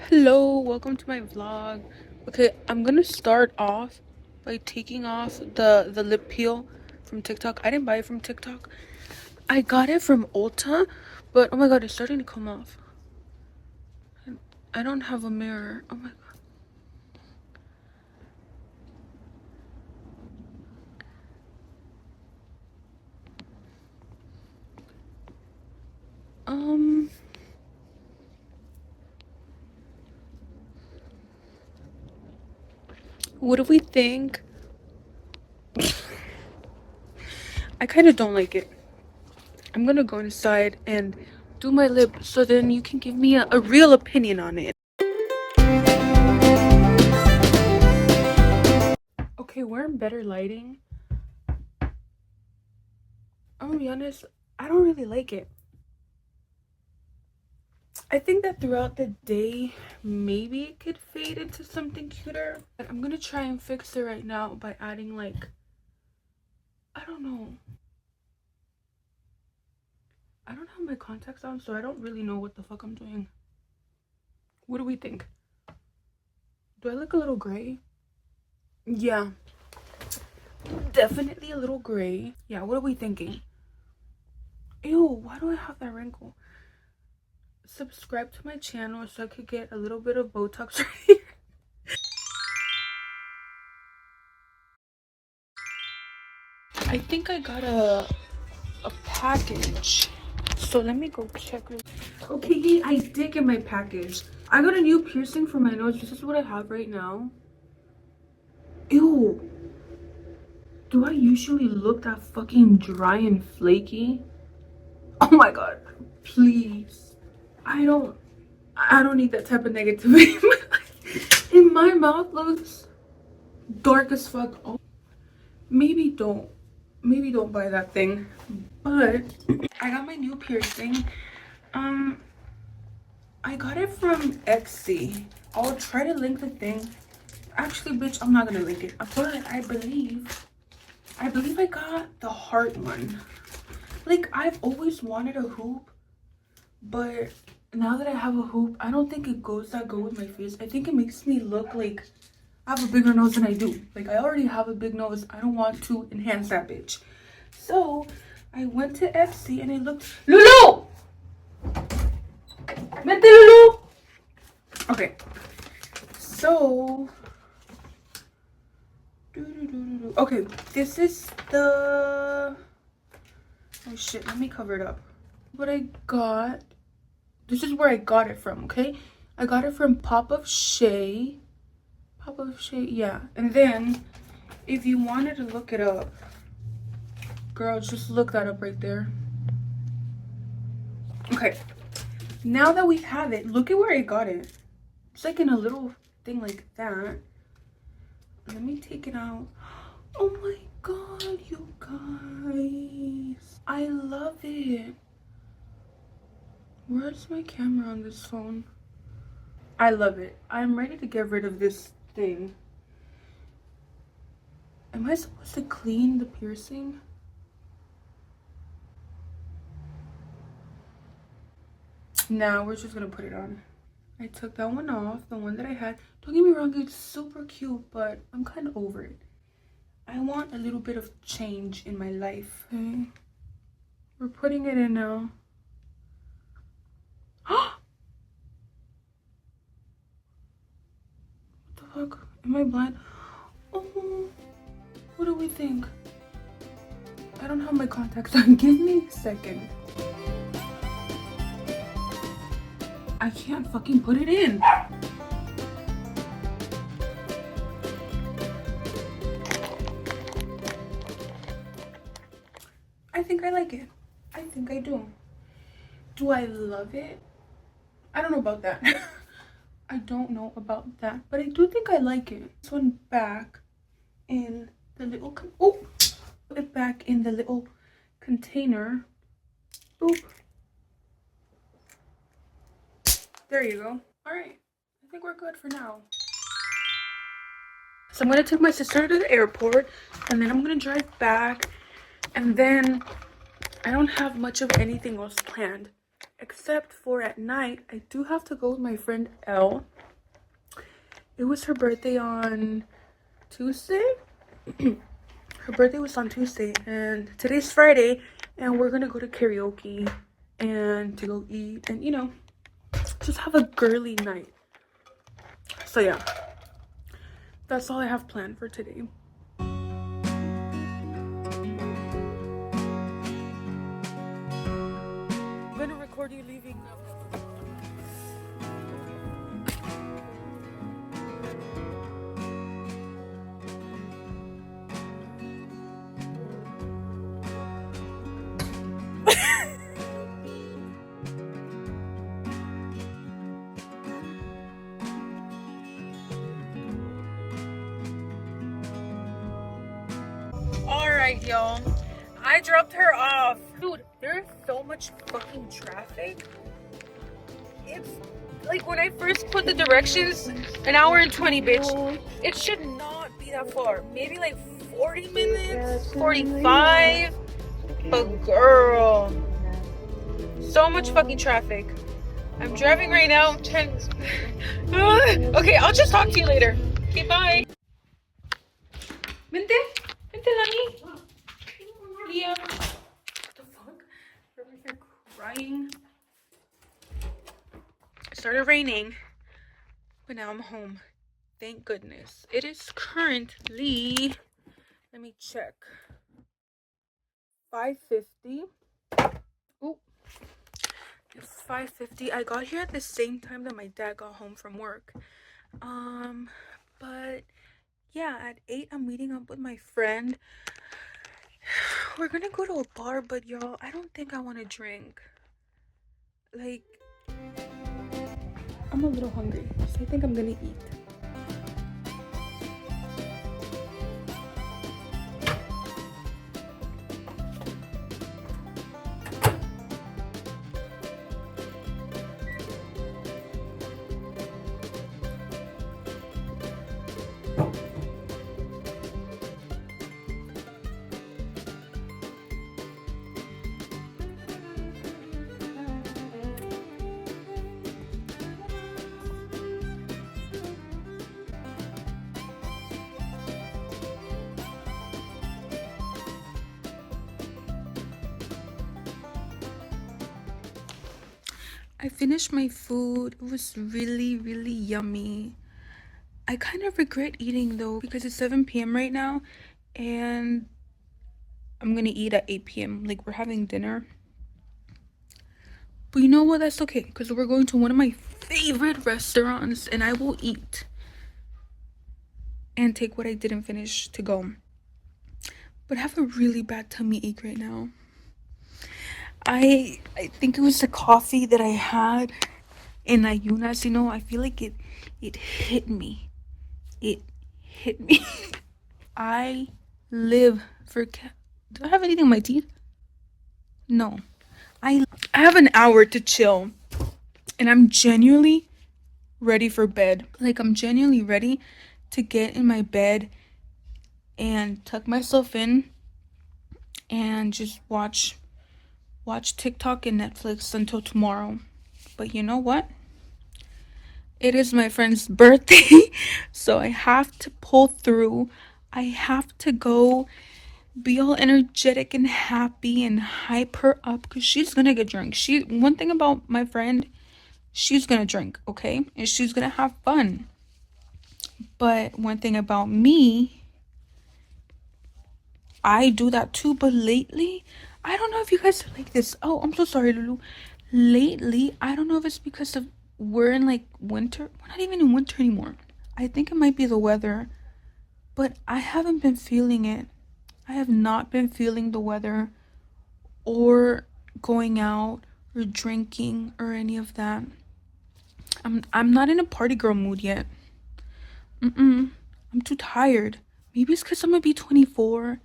Hello, welcome to my vlog. Okay, I'm gonna start off by taking off the lip peel from TikTok. I didn't buy it from TikTok. I got it from Ulta, but oh my god, it's starting to come off. I don't have a mirror. Oh my god. Um, what do we think? I kind of don't like it. I'm gonna go inside and do my lip so then you can give me a real opinion on it. Okay, we're in better lighting. I'm gonna be honest, I don't really like it. I think that throughout the day, maybe it could fade into something cuter. But I'm gonna try and fix it right now by adding like, I don't know. I don't have my contacts on, so I don't really know what the fuck I'm doing. What do we think? Do I look a little gray? Yeah, definitely a little gray. Yeah, what are we thinking? Ew, why do I have that wrinkle? Subscribe to my channel so I could get a little bit of Botox right here. I think I got a package. So let me go check. Okay, yeah, I did get my package. I got a new piercing for my nose. This is what I have right now. Ew. Do I usually look that fucking dry and flaky? Oh my god. Please. I don't need that type of negativity in my life. And my mouth looks dark as fuck. Oh, maybe don't. Maybe don't buy that thing. But I got my new piercing. I got it from Etsy. I'll try to link the thing. Actually, bitch, I'm not gonna link it. But I believe I got the heart one. Like, I've always wanted a hoop, but now that I have a hoop, I don't think it goes that good with my face. I think it makes me look like I have a bigger nose than I do. Like, I already have a big nose. I don't want to enhance that bitch. So I went to Etsy and it looked Lulu! Vente, Lulu! Okay. So okay, this is the, oh shit, let me cover it up. What I got, this is where I got it from. Okay, I got it from Pop of Shea, yeah. And then if you wanted to look it up, girl, just look that up right there. Okay, now that we have it, look at where I got it. It's like in a little thing like that. Let me take it out. Oh my god, you guys, I love it. Where's my camera on this phone? I love it. I'm ready to get rid of this thing. Am I supposed to clean the piercing? Nah, we're just gonna put it on. I took that one off, the one that I had. Don't get me wrong, it's super cute, but I'm kind of over it. I want a little bit of change in my life. Okay, we're putting it in now. What the fuck? Am I blind? Oh, what do we think? I don't have my contacts on. Give me a second. I can't fucking put it in. I think I like it. I think I do. Do I love it? I don't know about that. I don't know about that, but I do think I like it. This one back in the little, oh, put it back in the little container. Boop. There you go. All right, I think we're good for now. So I'm gonna take my sister to the airport and then I'm gonna drive back, and then I don't have much of anything else planned except for at night I do have to go with my friend Elle. It was her birthday on Tuesday. Her birthday was on Tuesday, and today's Friday, and we're gonna go to karaoke and to go eat and, you know, just have a girly night. So yeah, that's all I have planned for today. I'm gonna record you leaving. Alright, y'all. I dropped her off. Dude, there's so much fucking traffic. It's like when I first put the directions, an hour and 20, bitch. It should not be that far. Maybe like 40 minutes, 45. But girl, so much fucking traffic. I'm driving right now. Okay, I'll just talk to you later. Okay, bye. Vente, vente, Lani. Leah. What the fuck? Everybody's here crying. It started raining, but now I'm home. Thank goodness. It is currently, let me check, 5:50. Oh, it's 5:50. I got here at the same time that my dad got home from work. But yeah, at 8 I'm meeting up with my friend. We're gonna go to a bar, but y'all, I don't think I want to drink. Like, I'm a little hungry, so I think I'm gonna eat. I finished my food. It was really, really yummy. I kind of regret eating though because it's 7 p.m. right now and I'm gonna eat at 8 p.m. Like, we're having dinner. But you know what? That's okay because we're going to one of my favorite restaurants and I will eat and take what I didn't finish to go. But I have a really bad tummy ache right now. I think it was the coffee that I had in Ayunas, you know. I feel like it hit me. It hit me. I live for do I have anything in my teeth? No. I have an hour to chill and I'm genuinely ready for bed. Like, I'm genuinely ready to get in my bed and tuck myself in and just watch TikTok and Netflix until tomorrow. But you know what? It is my friend's birthday, so I have to pull through. I have to go be all energetic and happy and hype her up because she's gonna get drunk. One thing about my friend, she's gonna drink, okay? And she's gonna have fun. But one thing about me, I do that too, but lately, I don't know if you guys are like this. Oh, I'm so sorry, Lulu. Lately, I don't know if it's because of we're in like winter. We're not even in winter anymore. I think it might be the weather, but I haven't been feeling it. I have not been feeling the weather or going out or drinking or any of that. I'm not in a party girl mood yet. I'm too tired. Maybe it's because I'm gonna be 24.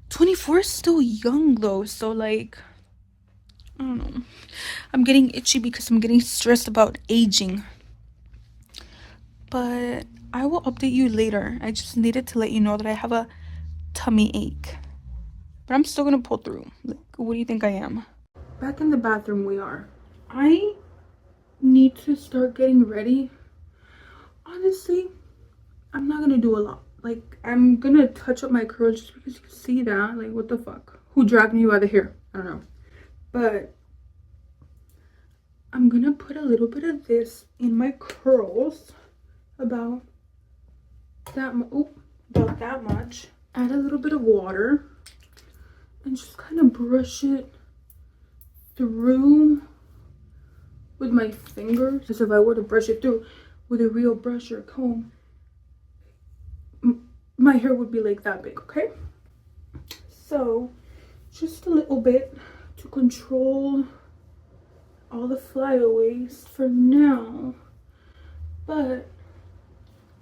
24 is still young though, so like, I don't know. I'm getting itchy because I'm getting stressed about aging. But I will update you later. I just needed to let you know that I have a tummy ache. But I'm still gonna pull through. Like, what do you think I am? Back in the bathroom we are. I need to start getting ready. Honestly, I'm not gonna do a lot. Like, I'm gonna touch up my curls just because you can see that. Like, what the fuck? Who dragged me by the hair? I don't know. But I'm gonna put a little bit of this in my curls. About that much. Add a little bit of water. And just kind of brush it through with my fingers. As if I were to brush it through with a real brush or comb, my hair would be like that big, okay? So just a little bit to control all the flyaways for now, but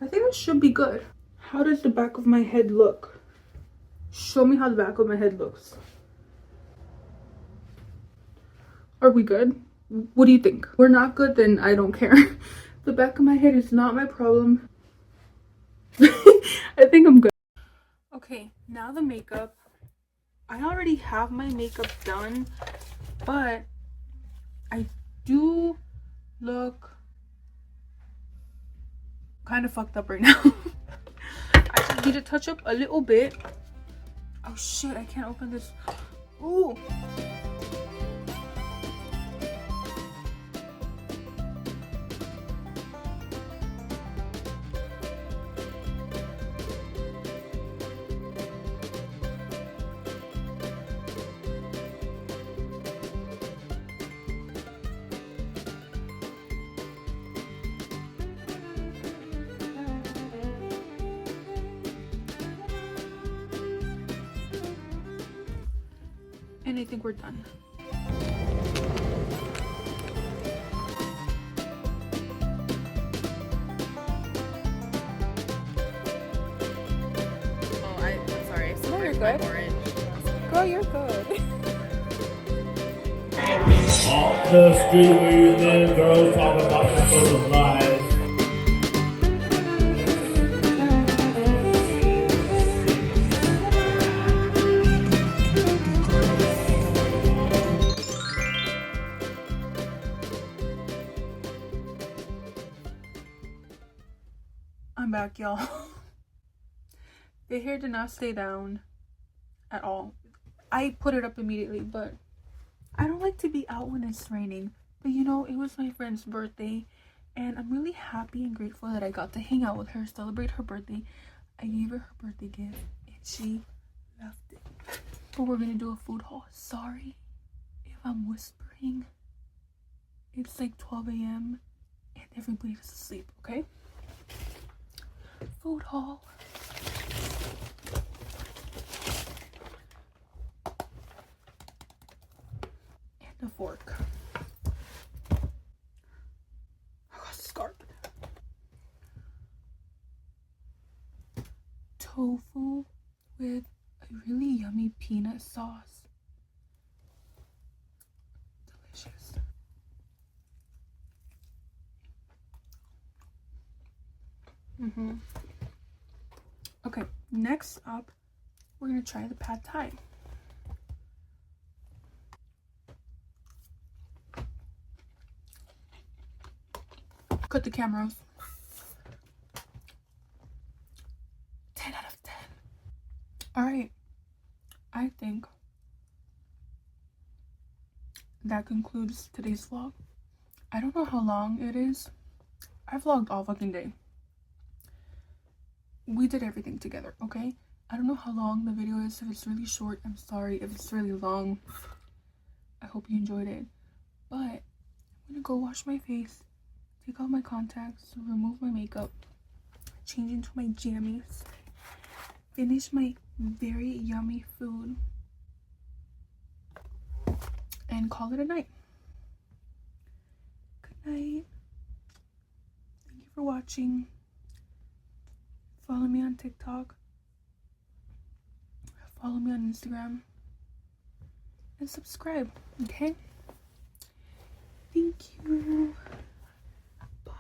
I think it should be good. How does the back of my head look? Show me how the back of my head looks. Are we good? What do you think? We're not good, then I don't care. The back of my head is not my problem. I think I'm good. Okay, now the makeup. I already have my makeup done, but I do look kind of fucked up right now. I just need to touch up a little bit. Oh shit, I can't open this. Ooh. And I think we're done. Oh, I'm sorry. No, you're good. Orange. Girl, you're good. Off the street where you live, girls talk about the full of lies. I'm back, y'all. The hair did not stay down at all. I put it up immediately, but I don't like to be out when it's raining. But you know, it was my friend's birthday, and I'm really happy and grateful that I got to hang out with her, celebrate her birthday. I gave her birthday gift, and she loved it. But we're gonna do a food haul. Sorry if I'm whispering. It's like 12 a.m. and everybody's asleep, okay? Food haul. And a fork. I got scarf. Tofu with a really yummy peanut sauce. Delicious. Okay, next up, we're gonna try the pad thai. Cut the cameras. 10 out of 10. Alright, I think that concludes today's vlog. I don't know how long it is. I vlogged all fucking day. We did everything together, okay? I don't know how long the video is. If it's really short, I'm sorry. If it's really long, I hope you enjoyed it. But I'm gonna go wash my face, take out my contacts, remove my makeup, change into my jammies, finish my very yummy food, and call it a night. Good night. Thank you for watching. Follow me on TikTok. Follow me on Instagram. And subscribe, okay? Thank you. Bye.